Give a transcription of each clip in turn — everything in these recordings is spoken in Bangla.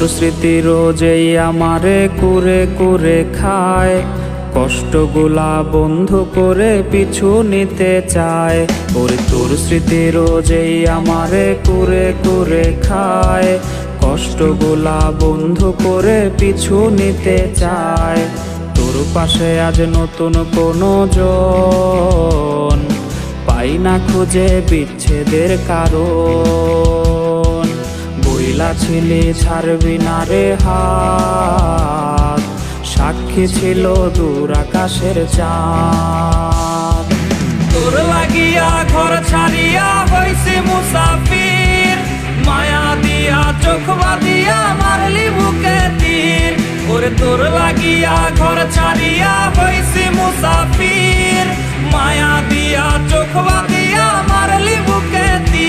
তোর স্মৃতি রোজেই আমারে কুরে কুরে খায়, কষ্টগুলা বন্ধ করে পিছু নিতে চায়। ওরে তোর স্মৃতি রোজেই আমারে কুরে কুরে খায়, কষ্টগুলা বন্ধ করে পিছু নিতে চায়। তোর পাশে আজ নতুন কোনো জন পাই না খুঁজে বিচ্ছেদের কারণ। বইলা ছিলি ছাড়বি না রে হাত, সাক্ষী ছিল দূর আকাশের চাঁদ। তোর লাগিয়া ঘর ছাড়িয়া হইছি মুসাফির, মায়া দিয়া চোখ বাঁধিয়া মারলি বুকে তীর। ওরে তোর লাগিয়া ঘর ছাড়িয়া হইছি মুসাফির, মায়া দিয়া চোখ বাঁধিয়া মারলি বুকে তীর।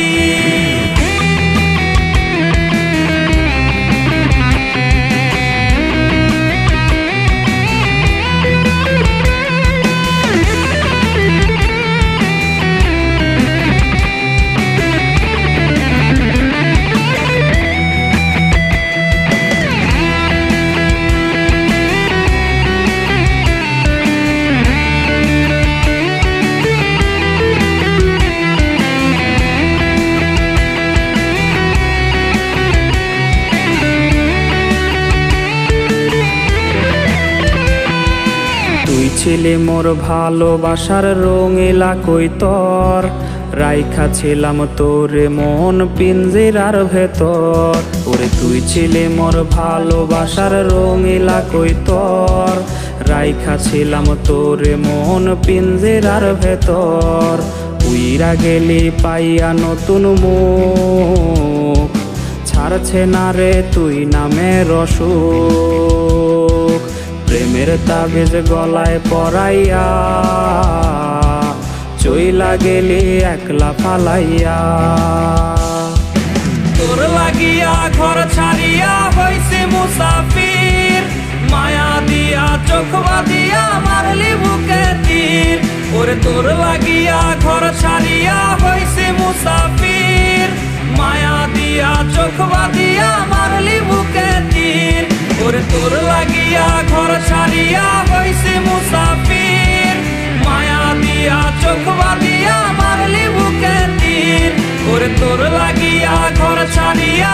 তুই ছিলি মোর ভালোবাসার রঙিলা কৈতর, রাইখা ছিলাম তোরে মন পিঞ্জিরার ভেতর। ওরে তুই ছিলি মোর ভালোবাসার রঙিলা কৈতর, রাইখা ছিলাম তোরে মন পিঞ্জিরার ভেতর। উইরা গেলি পাইয়া নতুন মুখ, ছাড়ছে না রে তুই নামের অসুখ। প্রেমের তাবিজ গলায় পরাইয়া চইলা গেলি একলা ফালাইয়া। তোর লাগিয়া ঘর ছাড়িয়া হইছি মুসাফির, মায়া দিয়া চোখ বাঁধিয়া মারলি বুকে তীর। ওরে তোর লাগিয়া ঘর ছাড়িয়া হইছি মুসাফির, মায়া দিয়া চোখ বাঁধিয়া মারলি বুকে তীর। ওরে তোর লাগিয়া ঘর ছাড়িয়া হইছি মুসাফির, মায়া দিয়া চোখ বাঁধিয়া মারলি বুকে তীর। ওরে তোর লাগিয়া ঘর ছাড়িয়া